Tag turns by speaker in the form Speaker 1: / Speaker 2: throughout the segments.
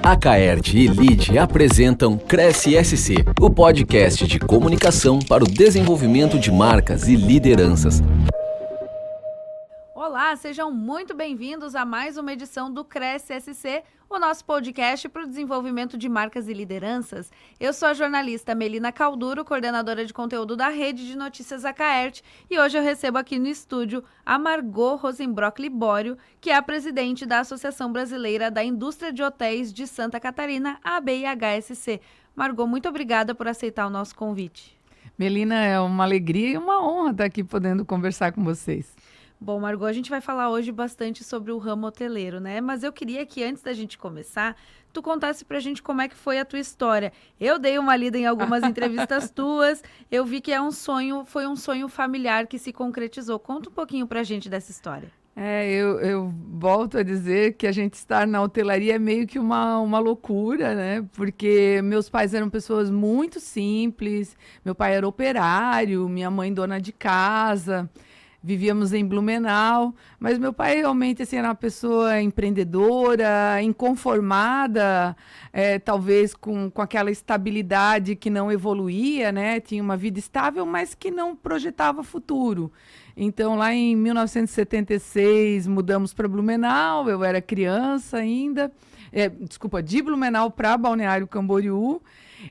Speaker 1: A Caert e Lide apresentam Cresce SC, o podcast de comunicação para o desenvolvimento de marcas e lideranças.
Speaker 2: Olá, sejam muito bem-vindos a mais uma edição do Cresce SC, o nosso podcast para o desenvolvimento de marcas e lideranças. Eu sou a jornalista Melina Calduro, coordenadora de conteúdo da Rede de Notícias Acaert, e hoje eu recebo aqui no estúdio a Margot Rosenbrock Libório, que é a presidente da Associação Brasileira da Indústria de Hotéis de Santa Catarina, a ABIHSC. Margot, muito obrigada por aceitar o nosso convite.
Speaker 3: Melina, é uma alegria e uma honra estar aqui podendo conversar com vocês.
Speaker 2: Bom, Margot, a gente vai falar hoje bastante sobre o ramo hoteleiro, né? Mas eu queria que antes da gente começar, tu contasse pra gente como é que foi a tua história. Eu dei uma lida em algumas entrevistas tuas, eu vi que foi um sonho familiar que se concretizou. Conta um pouquinho pra gente dessa história.
Speaker 3: Eu volto a dizer que a gente estar na hotelaria é meio que uma loucura, né? Porque meus pais eram pessoas muito simples, meu pai era operário, minha mãe dona de casa. Vivíamos em Blumenau, mas meu pai realmente assim, era uma pessoa empreendedora, inconformada, talvez com aquela estabilidade que não evoluía, né? Tinha uma vida estável, mas que não projetava futuro. Então, lá em 1976, mudamos para Blumenau, eu era criança ainda, de Blumenau para Balneário Camboriú.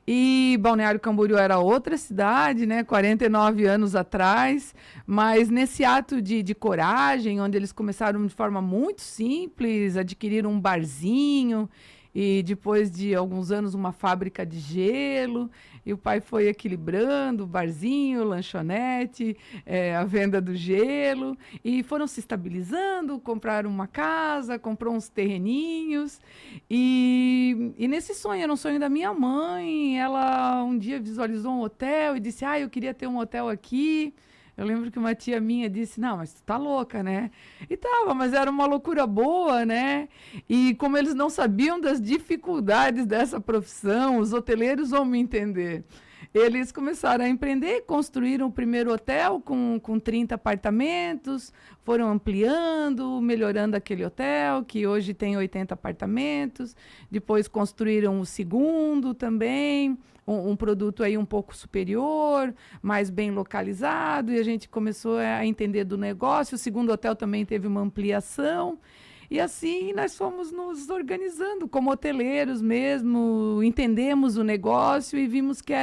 Speaker 3: E Balneário Camboriú era outra cidade, né, 49 anos atrás, mas nesse ato de coragem, onde eles começaram de forma muito simples, adquiriram um barzinho e depois de alguns anos uma fábrica de gelo, e o pai foi equilibrando o barzinho, lanchonete, a venda do gelo, e foram se estabilizando, compraram uma casa, comprou uns terreninhos, e nesse sonho, era um sonho da minha mãe, ela um dia visualizou um hotel e disse, eu queria ter um hotel aqui. Eu lembro que uma tia minha disse, não, mas tu tá louca, né? E tava, mas era uma loucura boa, né? E como eles não sabiam das dificuldades dessa profissão, os hoteleiros vão me entender. Eles começaram a empreender, construíram o primeiro hotel com 30 apartamentos, foram ampliando, melhorando aquele hotel, que hoje tem 80 apartamentos. Depois construíram o segundo também, um produto aí um pouco superior, mais bem localizado, e a gente começou a entender do negócio. O segundo hotel também teve uma ampliação. E assim nós fomos nos organizando como hoteleiros mesmo, entendemos o negócio e vimos que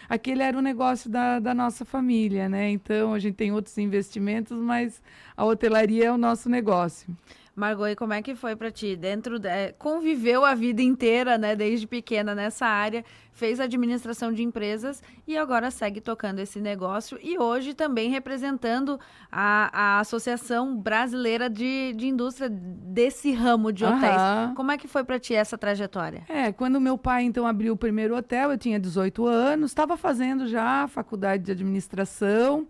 Speaker 3: aquele era o negócio da nossa família, né? Então a gente tem outros investimentos, mas a hotelaria é o nosso negócio.
Speaker 2: Margot, e como é que foi para ti? Conviveu a vida inteira, né, desde pequena nessa área, fez administração de empresas e agora segue tocando esse negócio e hoje também representando a Associação Brasileira de Indústria desse ramo de hotéis. Como é que foi para ti essa trajetória?
Speaker 3: Quando meu pai então abriu o primeiro hotel, eu tinha 18 anos, estava fazendo já a faculdade de administração.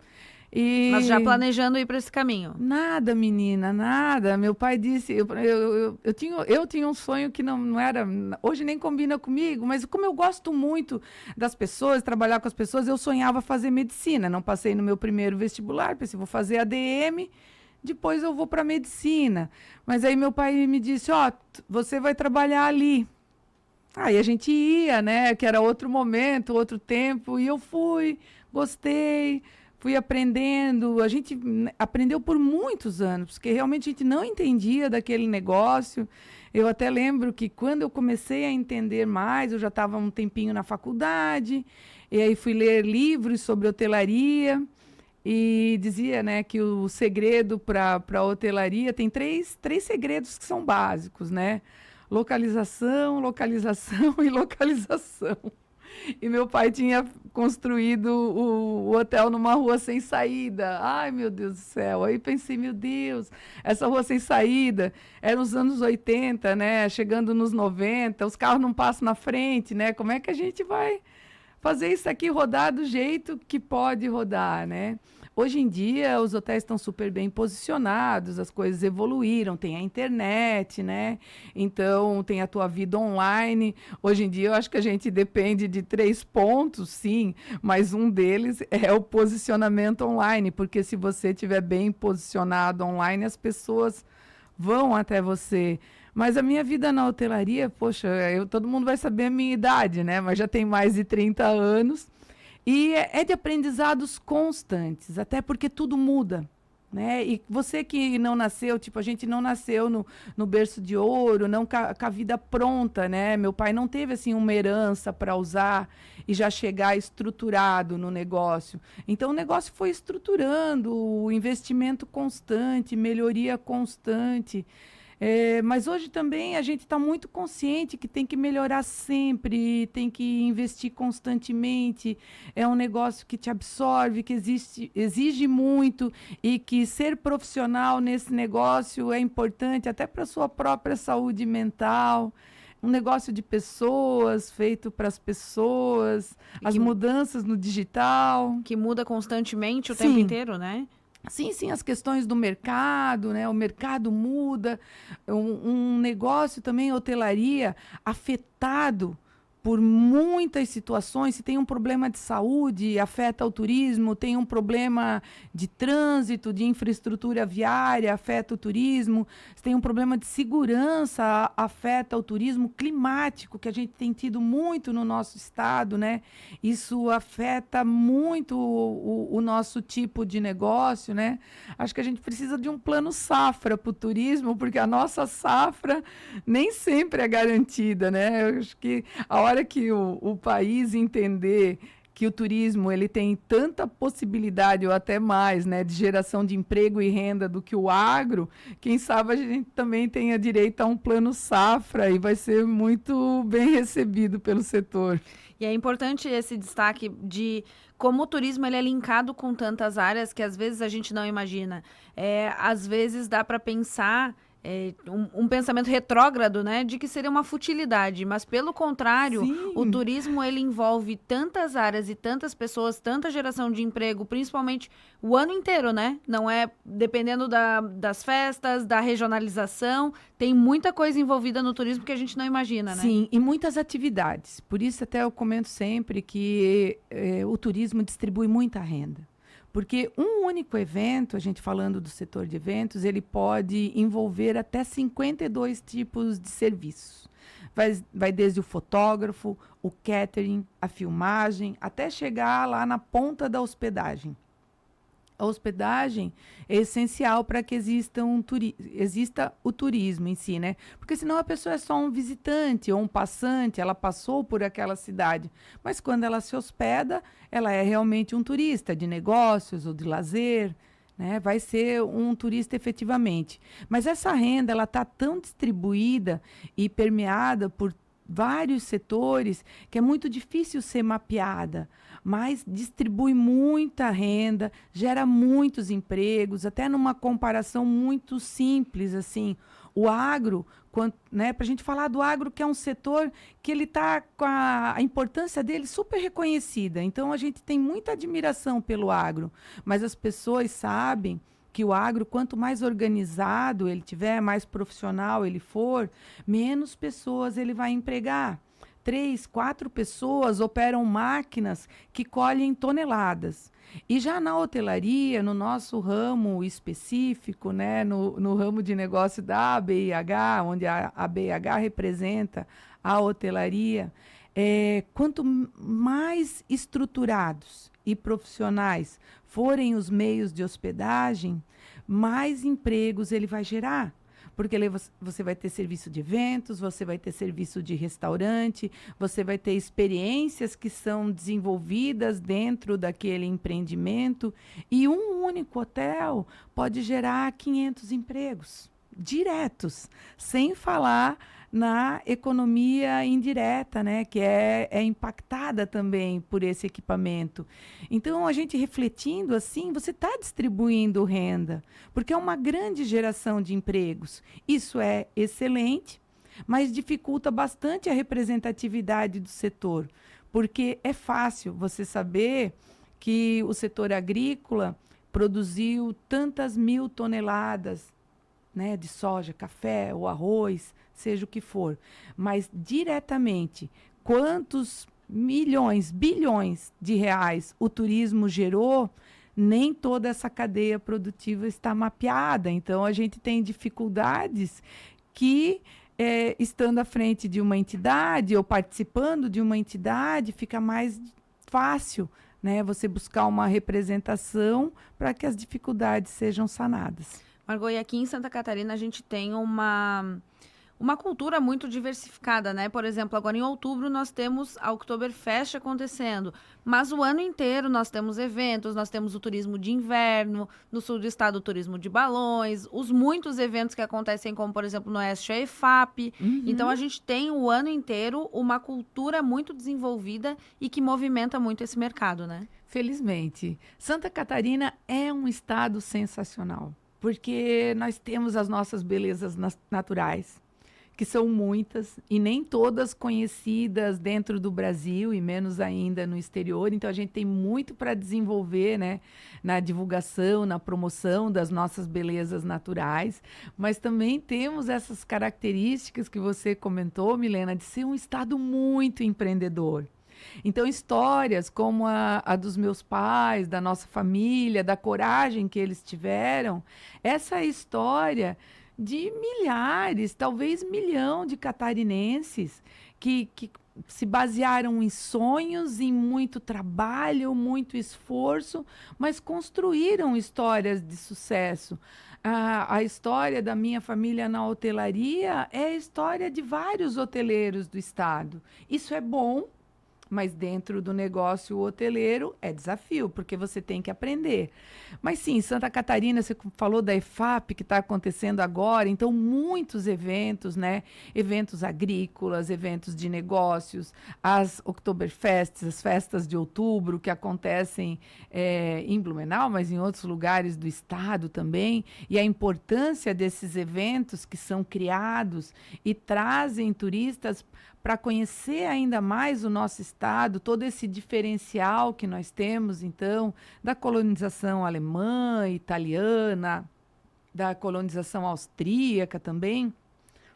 Speaker 2: Mas já planejando ir para esse caminho?
Speaker 3: Nada, menina, nada. Meu pai disse, eu tinha um sonho que não era, hoje nem combina comigo, mas como eu gosto muito das pessoas, trabalhar com as pessoas, eu sonhava fazer medicina. Não passei no meu primeiro vestibular, pensei, vou fazer ADM, depois eu vou para medicina. Mas aí meu pai me disse, você vai trabalhar ali. Aí a gente ia, né, que era outro momento, outro tempo, e eu fui, gostei. Fui aprendendo, a gente aprendeu por muitos anos, porque realmente a gente não entendia daquele negócio. Eu até lembro que quando eu comecei a entender mais, eu já estava um tempinho na faculdade, e aí fui ler livros sobre hotelaria, e dizia, né, que o segredo para a hotelaria tem três segredos que são básicos, né? Localização, localização e localização. E meu pai tinha construído o hotel numa rua sem saída. Ai, meu Deus do céu. Aí pensei, meu Deus, essa rua sem saída era nos anos 80, né? Chegando nos 90, os carros não passam na frente, né? Como é que a gente vai fazer isso aqui rodar do jeito que pode rodar, né? Hoje em dia, os hotéis estão super bem posicionados, as coisas evoluíram, tem a internet, né? Então, tem a tua vida online. Hoje em dia, eu acho que a gente depende de 3 pontos, sim, mas um deles é o posicionamento online, porque se você estiver bem posicionado online, as pessoas vão até você. Mas a minha vida na hotelaria, poxa, todo mundo vai saber a minha idade, né? Mas já tem mais de 30 anos. E é de aprendizados constantes, até porque tudo muda. Né? E você que não nasceu, tipo, a gente não nasceu no berço de ouro, não com a vida pronta, né? Meu pai não teve, assim, uma herança para usar e já chegar estruturado no negócio. Então, o negócio foi estruturando, o investimento constante, melhoria constante. Mas hoje também a gente está muito consciente que tem que melhorar sempre, tem que investir constantemente. É um negócio que te absorve, que exige muito e que ser profissional nesse negócio é importante até para a sua própria saúde mental. Um negócio de pessoas, feito para as pessoas, as mudanças no digital.
Speaker 2: Que muda constantemente o tempo inteiro, né?
Speaker 3: Sim, as questões do mercado, né? O mercado muda, um negócio também, hotelaria, afetado por muitas situações. Se tem um problema de saúde, afeta o turismo, tem um problema de trânsito, de infraestrutura viária, afeta o turismo, se tem um problema de segurança, afeta o turismo climático, que a gente tem tido muito no nosso estado, né? Isso afeta muito o nosso tipo de negócio, né? Acho que a gente precisa de um plano safra para o turismo, porque a nossa safra nem sempre é garantida, né? Eu acho que a hora que o país entender que o turismo ele tem tanta possibilidade, ou até mais, né, de geração de emprego e renda do que o agro, quem sabe a gente também tenha direito a um plano safra e vai ser muito bem recebido pelo setor.
Speaker 2: E é importante esse destaque de como o turismo ele é linkado com tantas áreas que às vezes a gente não imagina. Às vezes dá para pensar um pensamento retrógrado, né, de que seria uma futilidade, mas pelo contrário,
Speaker 3: Sim.
Speaker 2: O turismo ele envolve tantas áreas e tantas pessoas, tanta geração de emprego, principalmente o ano inteiro, né? Não é dependendo das festas, da regionalização, tem muita coisa envolvida no turismo que a gente não imagina, né?
Speaker 3: Sim, e muitas atividades. Por isso até eu comento sempre que o turismo distribui muita renda. Porque um único evento, a gente falando do setor de eventos, ele pode envolver até 52 tipos de serviços. Vai desde o fotógrafo, o catering, a filmagem, até chegar lá na ponta da hospedagem. A hospedagem é essencial para que exista o turismo em si, né? Porque senão a pessoa é só um visitante ou um passante, ela passou por aquela cidade. Mas quando ela se hospeda, ela é realmente um turista de negócios ou de lazer, né? Vai ser um turista efetivamente. Mas essa renda, ela está tão distribuída e permeada por vários setores que é muito difícil ser mapeada, mas distribui muita renda, gera muitos empregos, até numa comparação muito simples, assim, o agro, né, para a gente falar do agro, que é um setor que ele está com a importância dele super reconhecida, então a gente tem muita admiração pelo agro, mas as pessoas sabem que o agro, quanto mais organizado ele tiver, mais profissional ele for, menos pessoas ele vai empregar. 3, 4 pessoas operam máquinas que colhem toneladas. E já na hotelaria, no nosso ramo específico, né, no ramo de negócio da ABIH, onde a ABIH representa a hotelaria, quanto mais estruturados e profissionais forem os meios de hospedagem, mais empregos ele vai gerar. Porque você vai ter serviço de eventos, você vai ter serviço de restaurante, você vai ter experiências que são desenvolvidas dentro daquele empreendimento. E um único hotel pode gerar 500 empregos diretos, sem falar na economia indireta, né, que é impactada também por esse equipamento. Então, a gente refletindo assim, você está distribuindo renda, porque é uma grande geração de empregos. Isso é excelente, mas dificulta bastante a representatividade do setor, porque é fácil você saber que o setor agrícola produziu tantas mil toneladas, né, de soja, café ou arroz, seja o que for, mas diretamente quantos milhões, bilhões de reais o turismo gerou, nem toda essa cadeia produtiva está mapeada. Então, a gente tem dificuldades que estando à frente de uma entidade ou participando de uma entidade, fica mais fácil, né, você buscar uma representação para que as dificuldades sejam sanadas.
Speaker 2: Margot, e aqui em Santa Catarina a gente tem uma cultura muito diversificada, né? Por exemplo, agora em outubro nós temos a Oktoberfest acontecendo, mas o ano inteiro nós temos eventos, nós temos o turismo de inverno, no sul do estado o turismo de balões, os muitos eventos que acontecem, como por exemplo no Oeste a EFAP. Então a gente tem o ano inteiro uma cultura muito desenvolvida e que movimenta muito esse mercado, né?
Speaker 3: Felizmente, Santa Catarina é um estado sensacional, porque nós temos as nossas belezas naturais, que são muitas e nem todas conhecidas dentro do Brasil e menos ainda no exterior. Então, a gente tem muito para desenvolver, né, na divulgação, na promoção das nossas belezas naturais, mas também temos essas características que você comentou, Milena, de ser um estado muito empreendedor. Então, histórias como a dos meus pais, da nossa família, da coragem que eles tiveram, essa história de milhares, talvez 1 milhão de catarinenses que se basearam em sonhos, em muito trabalho, muito esforço, mas construíram histórias de sucesso. A história da minha família na hotelaria é a história de vários hoteleiros do estado. Isso é bom, mas dentro do negócio hoteleiro é desafio, porque você tem que aprender. Mas sim, Santa Catarina, você falou da EFAP que está acontecendo agora, então muitos eventos, né? Eventos agrícolas, eventos de negócios, as Oktoberfests, as festas de outubro que acontecem em Blumenau, mas em outros lugares do estado também, e a importância desses eventos que são criados e trazem turistas para conhecer ainda mais o nosso estado, todo esse diferencial que nós temos, então, da colonização alemã, italiana, da colonização austríaca também,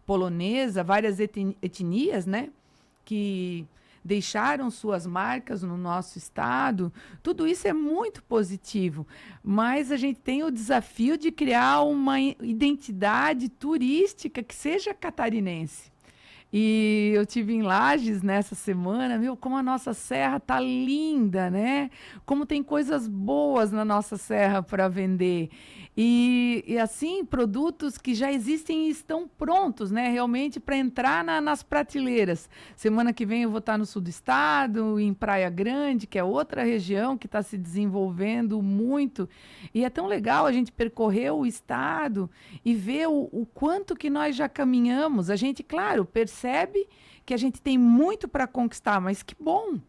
Speaker 3: polonesa, várias etnias, né, que deixaram suas marcas no nosso estado. Tudo isso é muito positivo, mas a gente tem o desafio de criar uma identidade turística que seja catarinense. E eu tive em Lages nessa semana, como a nossa serra tá linda, né? Como tem coisas boas na nossa serra para vender. E assim, produtos que já existem e estão prontos, né? Realmente para entrar nas prateleiras. Semana que vem eu vou estar no sul do estado, em Praia Grande, que é outra região que está se desenvolvendo muito. E é tão legal a gente percorrer o estado e ver o quanto que nós já caminhamos. A gente, claro, percebe que a gente tem muito para conquistar, mas que bom,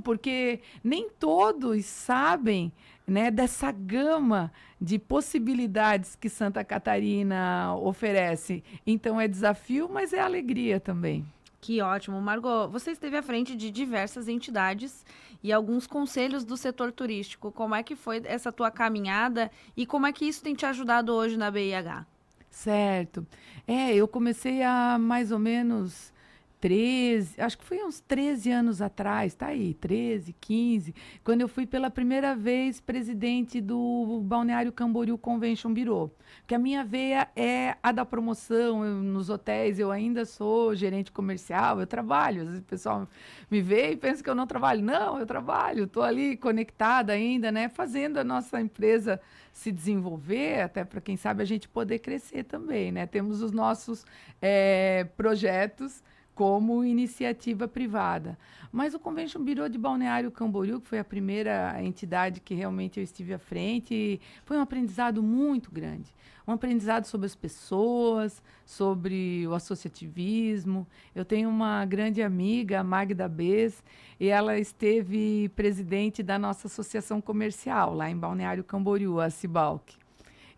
Speaker 3: porque nem todos sabem, né, dessa gama de possibilidades que Santa Catarina oferece. Então é desafio, mas é alegria também.
Speaker 2: Que ótimo. Margot, você esteve à frente de diversas entidades e alguns conselhos do setor turístico. Como é que foi essa tua caminhada e como é que isso tem te ajudado hoje na BIH?
Speaker 3: Certo. Eu comecei há mais ou menos 13, acho que foi uns 13 anos atrás, tá aí, 13, 15, quando eu fui pela primeira vez presidente do Balneário Camboriú Convention Bureau, que a minha veia é a da promoção. Nos hotéis eu ainda sou gerente comercial, eu trabalho, às vezes o pessoal me vê e pensa que eu não trabalho. Não, eu trabalho, estou ali conectada ainda, né, fazendo a nossa empresa se desenvolver, até para quem sabe a gente poder crescer também, né, temos os nossos projetos como iniciativa privada. Mas o Convention Bureau de Balneário Camboriú, que foi a primeira entidade que realmente eu estive à frente, foi um aprendizado muito grande. Um aprendizado sobre as pessoas, sobre o associativismo. Eu tenho uma grande amiga, a Magda Bez, e ela esteve presidente da nossa associação comercial, lá em Balneário Camboriú, a Cibalc.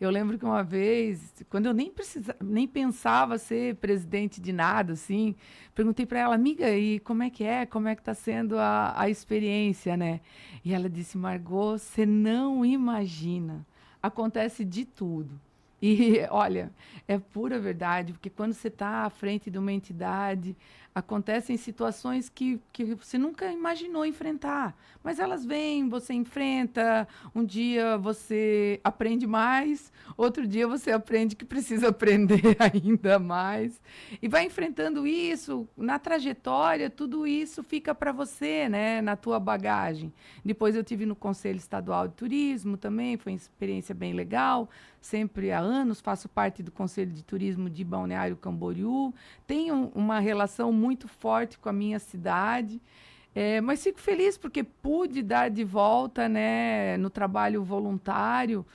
Speaker 3: Eu lembro que uma vez, quando eu nem pensava ser presidente de nada, assim, perguntei para ela, amiga, e como é que é? Como é que está sendo a experiência, né? E ela disse, Margot, você não imagina, acontece de tudo. E, olha, é pura verdade, porque quando você está à frente de uma entidade, acontecem situações que você nunca imaginou enfrentar. Mas elas vêm, você enfrenta, um dia você aprende mais, outro dia você aprende que precisa aprender ainda mais. E vai enfrentando isso, na trajetória, tudo isso fica para você, né, na tua bagagem. Depois eu tive no Conselho Estadual de Turismo também, foi uma experiência bem legal. Sempre há anos faço parte do Conselho de Turismo de Balneário Camboriú. Tenho uma relação muito forte com a minha cidade. Mas fico feliz porque pude dar de volta, né, no trabalho voluntário,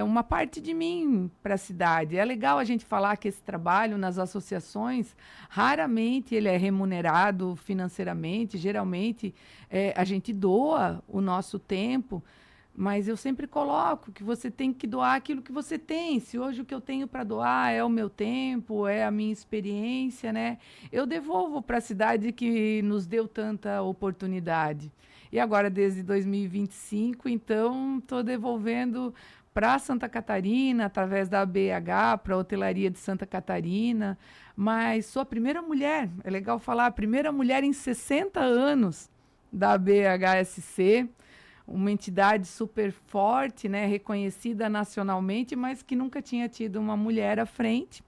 Speaker 3: uma parte de mim para a cidade. É legal a gente falar que esse trabalho nas associações, raramente ele é remunerado financeiramente, geralmente a gente doa o nosso tempo, mas eu sempre coloco que você tem que doar aquilo que você tem. Se hoje o que eu tenho para doar é o meu tempo, é a minha experiência, né? Eu devolvo para a cidade que nos deu tanta oportunidade. E agora, desde 2025, então, estou devolvendo para Santa Catarina, através da ABH, para a hotelaria de Santa Catarina. Mas sou a primeira mulher, é legal falar, a primeira mulher em 60 anos da ABHSC, uma entidade super forte, né, reconhecida nacionalmente, mas que nunca tinha tido uma mulher à frente.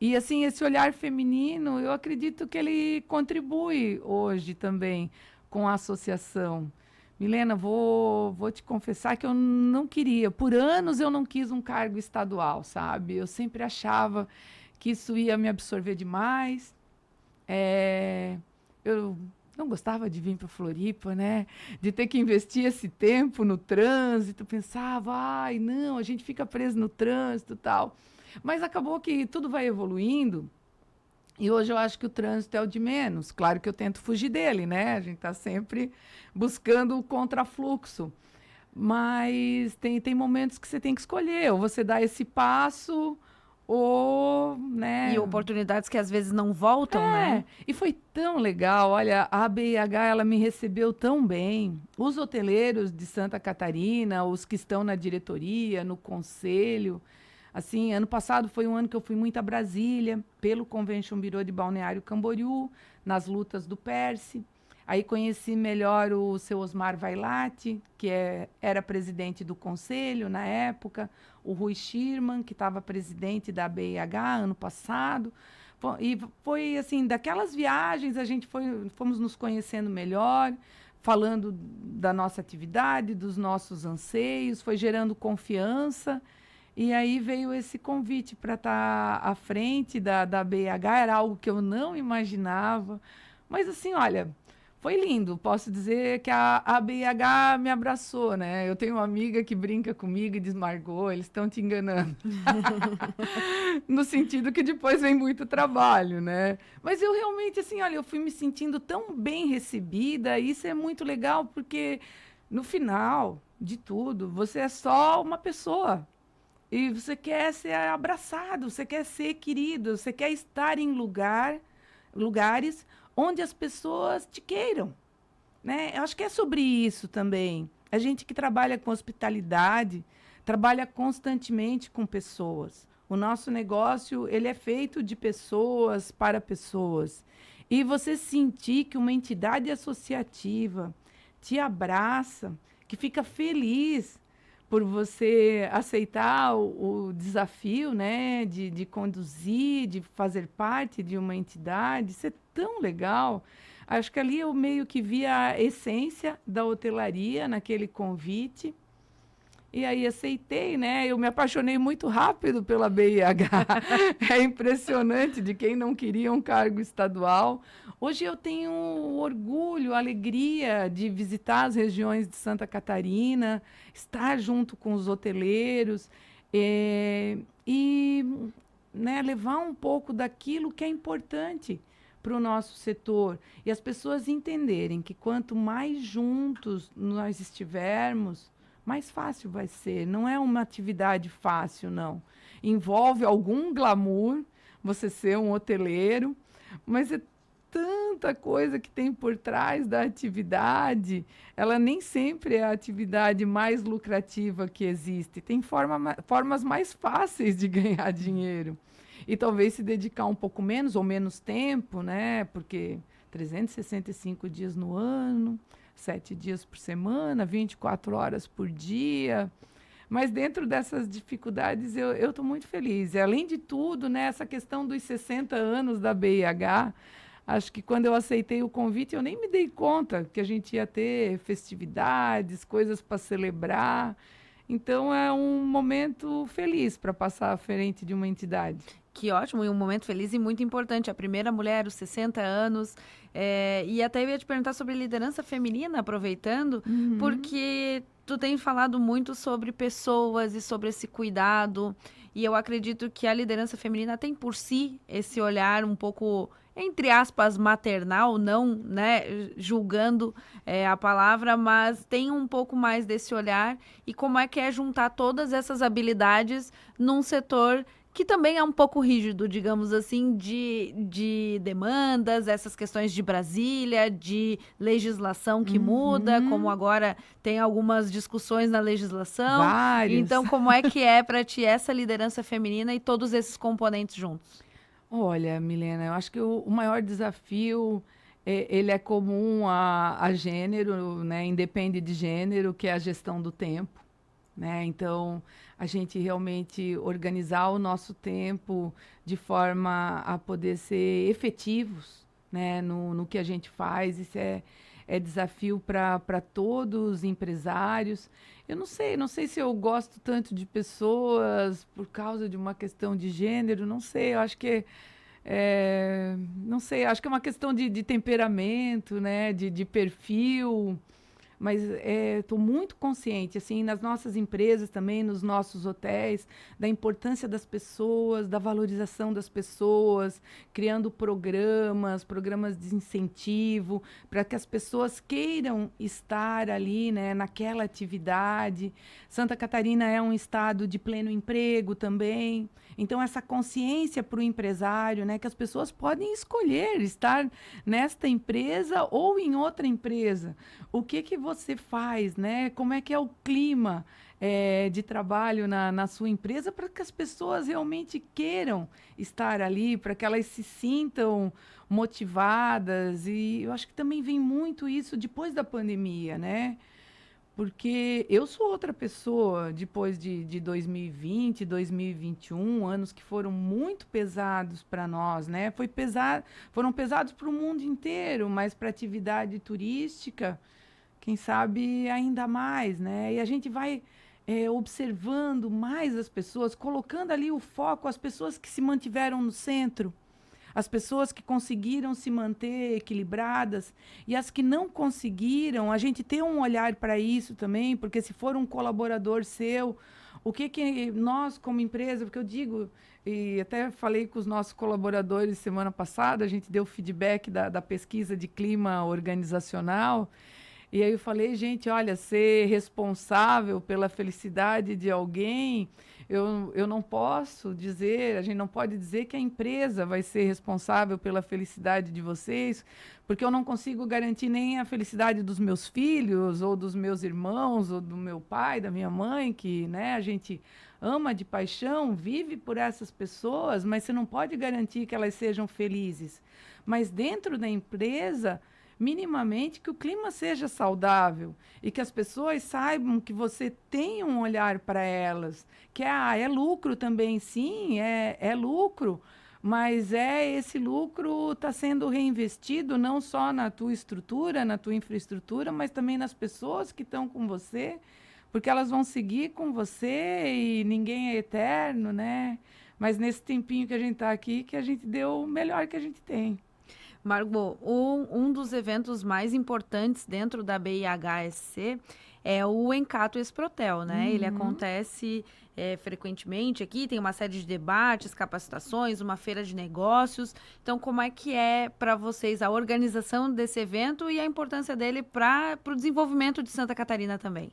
Speaker 3: E, assim, esse olhar feminino, eu acredito que ele contribui hoje também com a associação. Milena, vou te confessar que eu não queria. Por anos eu não quis um cargo estadual, sabe? Eu sempre achava que isso ia me absorver demais. Eu não gostava de vir para Floripa, né? De ter que investir esse tempo no trânsito. Pensava, ai, não, a gente fica preso no trânsito e tal. Mas acabou que tudo vai evoluindo. E hoje eu acho que o trânsito é o de menos. Claro que eu tento fugir dele, né? A gente está sempre buscando o contrafluxo. Mas tem momentos que você tem que escolher. Ou você dá esse passo, ou, né?
Speaker 2: E oportunidades que às vezes não voltam, né?
Speaker 3: E foi tão legal. Olha, a ABH, ela me recebeu tão bem. Os hoteleiros de Santa Catarina, os que estão na diretoria, no conselho. Assim, ano passado foi um ano que eu fui muito a Brasília, pelo Convention Bureau de Balneário Camboriú, nas lutas do Perse. Aí conheci melhor o seu Osmar Vailate, que era presidente do conselho na época, o Rui Schirman, que estava presidente da BIH ano passado. E foi assim, daquelas viagens a gente fomos nos conhecendo melhor, falando da nossa atividade, dos nossos anseios, foi gerando confiança. E aí veio esse convite para estar à frente da BIH, era algo que eu não imaginava. Mas assim, olha, foi lindo. Posso dizer que a BIH me abraçou, né? Eu tenho uma amiga que brinca comigo e diz, Margot, eles estão te enganando. No sentido que depois vem muito trabalho, né? Mas eu realmente, assim, olha, eu fui me sentindo tão bem recebida. E isso é muito legal, porque no final de tudo, você é só uma pessoa. E você quer ser abraçado, você quer ser querido, você quer estar em lugares onde as pessoas te queiram, né? Eu acho que é sobre isso também. A gente que trabalha com hospitalidade, trabalha constantemente com pessoas. O nosso negócio, ele é feito de pessoas para pessoas. E você sentir que uma entidade associativa te abraça, que fica feliz por você aceitar o desafio, né, de conduzir, de fazer parte de uma entidade, isso é tão legal. Acho que ali eu meio que vi a essência da hotelaria naquele convite. E aí aceitei, né? Eu me apaixonei muito rápido pela BIH. É impressionante, de quem não queria um cargo estadual. Hoje eu tenho orgulho, alegria de visitar as regiões de Santa Catarina, estar junto com os hoteleiros e né, levar um pouco daquilo que é importante para o nosso setor. E as pessoas entenderem que quanto mais juntos nós estivermos, mais fácil vai ser. Não é uma atividade fácil, não. Envolve algum glamour, você ser um hoteleiro, mas é tanta coisa que tem por trás da atividade. Ela nem sempre é a atividade mais lucrativa que existe. Tem formas mais fáceis de ganhar dinheiro. E talvez se dedicar um pouco menos ou menos tempo, né? Porque 365 dias no ano, 7 dias por semana, 24 horas por dia. Mas dentro dessas dificuldades eu estou muito feliz. E, além de tudo, né, essa questão dos 60 anos da BIH, acho que quando eu aceitei o convite, eu nem me dei conta que a gente ia ter festividades, coisas para celebrar. Então, é um momento feliz para passar à frente de uma entidade.
Speaker 2: Que ótimo, e um momento feliz e muito importante. A primeira mulher, os 60 anos. E até eu ia te perguntar sobre liderança feminina, aproveitando, porque tu tem falado muito sobre pessoas e sobre esse cuidado. E eu acredito que a liderança feminina tem por si esse olhar um pouco, entre aspas, maternal, não, né, julgando a palavra, mas tem um pouco mais desse olhar. E como é que é juntar todas essas habilidades num setor que também é um pouco rígido, digamos assim, de demandas, essas questões de Brasília, de legislação que muda, como agora tem algumas discussões na legislação.
Speaker 3: Várias.
Speaker 2: Então, como é que é para ti essa liderança feminina e todos esses componentes juntos?
Speaker 3: Olha, Milena, eu acho que o maior desafio, ele é comum a gênero, né? Independe de gênero, que é a gestão do tempo. Né? Então, a gente realmente organizar o nosso tempo de forma a poder ser efetivos, né? no que a gente faz, isso é desafio para todos os empresários. Eu não sei se eu gosto tanto de pessoas por causa de uma questão de gênero, não sei, eu acho que não sei, acho que é uma questão de temperamento, né? de perfil. Mas estou muito consciente, assim, nas nossas empresas também, nos nossos hotéis, da importância das pessoas, da valorização das pessoas, criando programas de incentivo, para que as pessoas queiram estar ali, né, naquela atividade. Santa Catarina é um estado de pleno emprego também. Então, essa consciência para o empresário, né, que as pessoas podem escolher estar nesta empresa ou em outra empresa. O que você faz, né? Como é que é o clima de trabalho na sua empresa para que as pessoas realmente queiram estar ali, para que elas se sintam motivadas. E eu acho que também vem muito isso depois da pandemia, né? Porque eu sou outra pessoa depois de 2020, 2021, anos que foram muito pesados para nós, né? Foram pesados para o mundo inteiro, mas para a atividade turística, quem sabe ainda mais, né? E a gente vai observando mais as pessoas, colocando ali o foco, as pessoas que se mantiveram no centro, as pessoas que conseguiram se manter equilibradas e as que não conseguiram, a gente tem um olhar para isso também, porque se for um colaborador seu, o que nós como empresa, porque eu digo, e até falei com os nossos colaboradores semana passada, a gente deu feedback da pesquisa de clima organizacional, e aí eu falei, gente, olha, ser responsável pela felicidade de alguém, eu não posso dizer, a gente não pode dizer que a empresa vai ser responsável pela felicidade de vocês, porque eu não consigo garantir nem a felicidade dos meus filhos, ou dos meus irmãos, ou do meu pai, da minha mãe, que, né, a gente ama de paixão, vive por essas pessoas, mas você não pode garantir que elas sejam felizes. Mas dentro da empresa, minimamente que o clima seja saudável e que as pessoas saibam que você tem um olhar para elas, que é lucro também, sim, é lucro, mas esse lucro está sendo reinvestido não só na tua estrutura, na tua infraestrutura, mas também nas pessoas que estão com você, porque elas vão seguir com você e ninguém é eterno, né? Mas nesse tempinho que a gente está aqui, que a gente deu o melhor que a gente tem.
Speaker 2: Margot, um dos eventos mais importantes dentro da BIHSC é o Encato Exprotel, né? Ele acontece frequentemente aqui, tem uma série de debates, capacitações, uma feira de negócios. Então, como é que é para vocês a organização desse evento e a importância dele para o desenvolvimento de Santa Catarina também?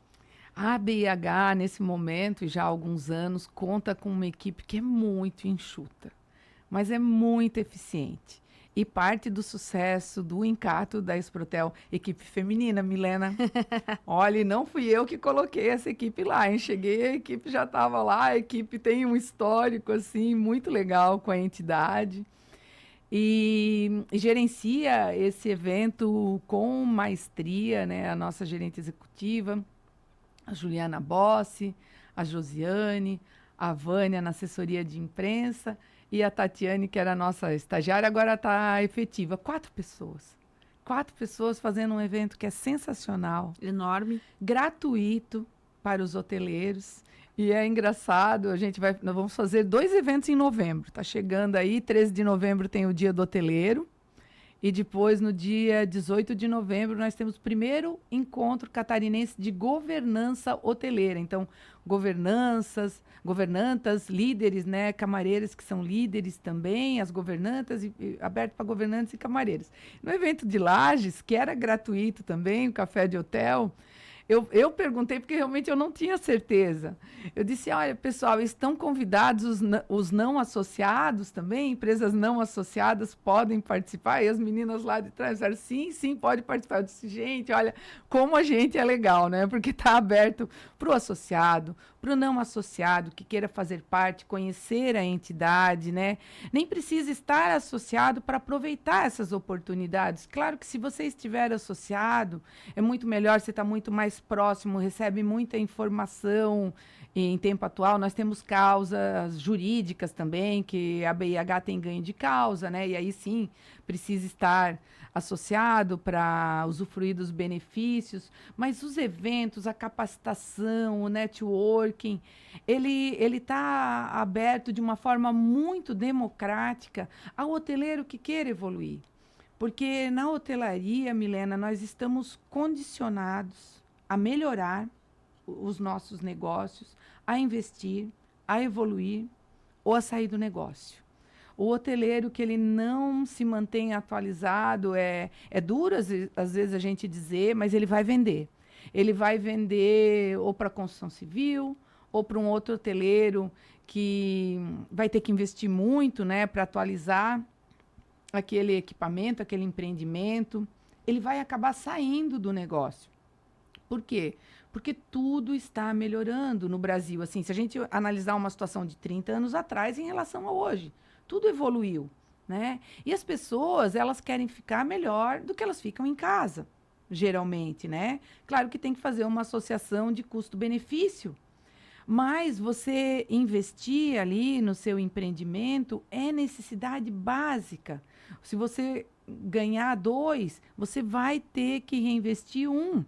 Speaker 3: A BIH, nesse momento, e já há alguns anos, conta com uma equipe que é muito enxuta, mas é muito eficiente. E parte do sucesso do Encato da Exprotel, equipe feminina, Milena. Olha, não fui eu que coloquei essa equipe lá, hein? Cheguei, a equipe já estava lá, a equipe tem um histórico, assim, muito legal com a entidade. E gerencia esse evento com maestria, né? A nossa gerente executiva, a Juliana Bossi, a Josiane, a Vânia na assessoria de imprensa e a Tatiane, que era a nossa estagiária, agora está efetiva. 4 pessoas. 4 pessoas fazendo um evento que é sensacional.
Speaker 2: Enorme.
Speaker 3: Gratuito para os hoteleiros. E é engraçado, nós vamos fazer 2 eventos em novembro. Está chegando aí, 13 de novembro tem o Dia do Hoteleiro. E depois, no dia 18 de novembro, nós temos o primeiro encontro catarinense de governança hoteleira. Então, governantas, líderes, né, camareiras que são líderes também, as governantas, aberto para governantes e camareiras. No evento de Lages, que era gratuito também, o café de hotel, eu perguntei porque realmente eu não tinha certeza. Eu disse, olha, pessoal, estão convidados os não associados também? Empresas não associadas podem participar? E as meninas lá de trás disseram, sim, pode participar. Eu disse, gente, olha, como a gente é legal, né? Porque está aberto para o associado, para o não associado, que queira fazer parte, conhecer a entidade, né? Nem precisa estar associado para aproveitar essas oportunidades. Claro que se você estiver associado, é muito melhor, você está muito mais próximo, recebe muita informação em tempo atual. Nós temos causas jurídicas também, que a BIH tem ganho de causa, né? E aí sim, precisa estar associado para usufruir dos benefícios, mas os eventos, a capacitação, o networking, ele está aberto de uma forma muito democrática ao hoteleiro que queira evoluir. Porque na hotelaria, Milena, nós estamos condicionados a melhorar os nossos negócios, a investir, a evoluir ou a sair do negócio. O hoteleiro que ele não se mantém atualizado, é duro às vezes a gente dizer, mas ele vai vender. Ele vai vender ou para a construção civil, ou para um outro hoteleiro que vai ter que investir muito, né, para atualizar aquele equipamento, aquele empreendimento. Ele vai acabar saindo do negócio. Por quê? Porque tudo está melhorando no Brasil. Assim, se a gente analisar uma situação de 30 anos atrás em relação a hoje, tudo evoluiu, né? E as pessoas, elas querem ficar melhor do que elas ficam em casa, geralmente, né? Claro que tem que fazer uma associação de custo-benefício, mas você investir ali no seu empreendimento é necessidade básica. Se você ganhar 2, você vai ter que reinvestir 1.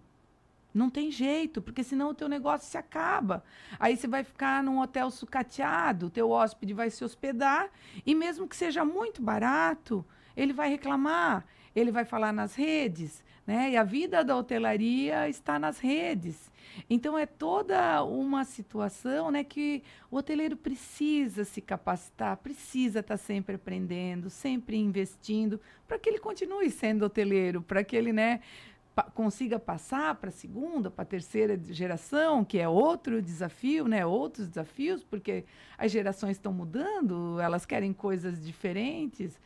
Speaker 3: Não tem jeito, porque senão o teu negócio se acaba. Aí você vai ficar num hotel sucateado, o teu hóspede vai se hospedar e mesmo que seja muito barato, ele vai reclamar, ele vai falar nas redes, né? E a vida da hotelaria está nas redes. Então, é toda uma situação, né, que o hoteleiro precisa se capacitar, precisa estar sempre aprendendo, sempre investindo, para que ele continue sendo hoteleiro, para que ele, né, consiga passar para a segunda, para a terceira geração, que é outro desafio, né? Outros desafios, porque as gerações estão mudando, elas querem coisas diferentes,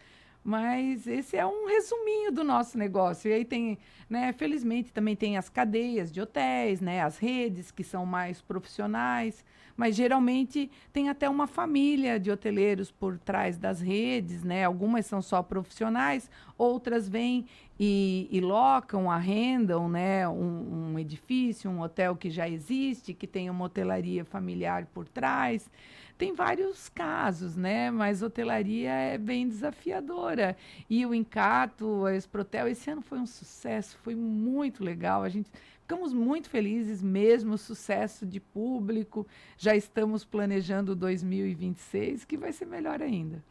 Speaker 3: mas esse é um resuminho do nosso negócio. E aí tem, né, felizmente também tem as cadeias de hotéis, né, as redes que são mais profissionais, mas geralmente tem até uma família de hoteleiros por trás das redes, né? Algumas são só profissionais, outras vêm e locam, arrendam, né, um edifício, um hotel que já existe, que tem uma hotelaria familiar por trás. Tem vários casos, né? Mas hotelaria é bem desafiadora. E o Encato, a Exprotel, esse ano foi um sucesso, foi muito legal. Ficamos muito felizes mesmo, sucesso de público. Já estamos planejando 2026, que vai ser melhor ainda.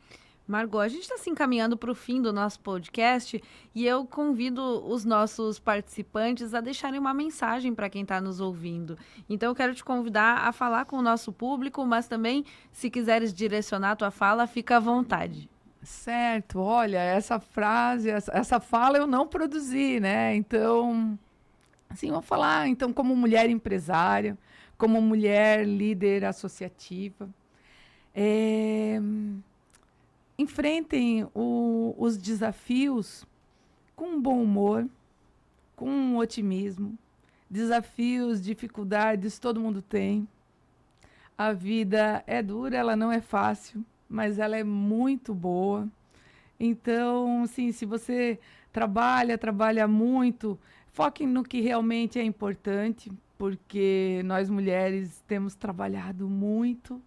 Speaker 2: Margot, a gente está se encaminhando para o fim do nosso podcast e eu convido os nossos participantes a deixarem uma mensagem para quem está nos ouvindo. Então, eu quero te convidar a falar com o nosso público, mas também, se quiseres direcionar a tua fala, fica à vontade.
Speaker 3: Certo, olha, essa frase, essa fala eu não produzi, né? Então, assim, vou falar, então, como mulher empresária, como mulher líder associativa, enfrentem os desafios com bom humor, com otimismo. Desafios, dificuldades, todo mundo tem. A vida é dura, ela não é fácil, mas ela é muito boa. Então, sim, se você trabalha muito, foquem no que realmente é importante, porque nós mulheres temos trabalhado muito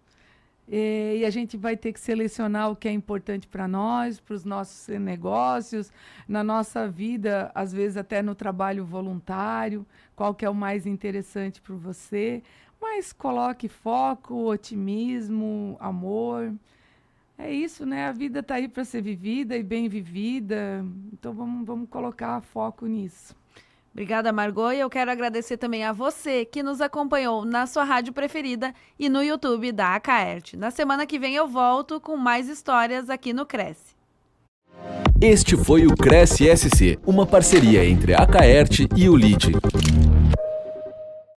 Speaker 3: e a gente vai ter que selecionar o que é importante para nós, para os nossos negócios, na nossa vida, às vezes até no trabalho voluntário, qual que é o mais interessante para você. Mas coloque foco, otimismo, amor. É isso, né? A vida está aí para ser vivida e bem vivida. Então vamos colocar foco nisso.
Speaker 2: Obrigada, Margot. E eu quero agradecer também a você que nos acompanhou na sua rádio preferida e no YouTube da Acaerte. Na semana que vem eu volto com mais histórias aqui no Cresce.
Speaker 1: Este foi o Cresce SC, uma parceria entre a Acaerte e o LIDE.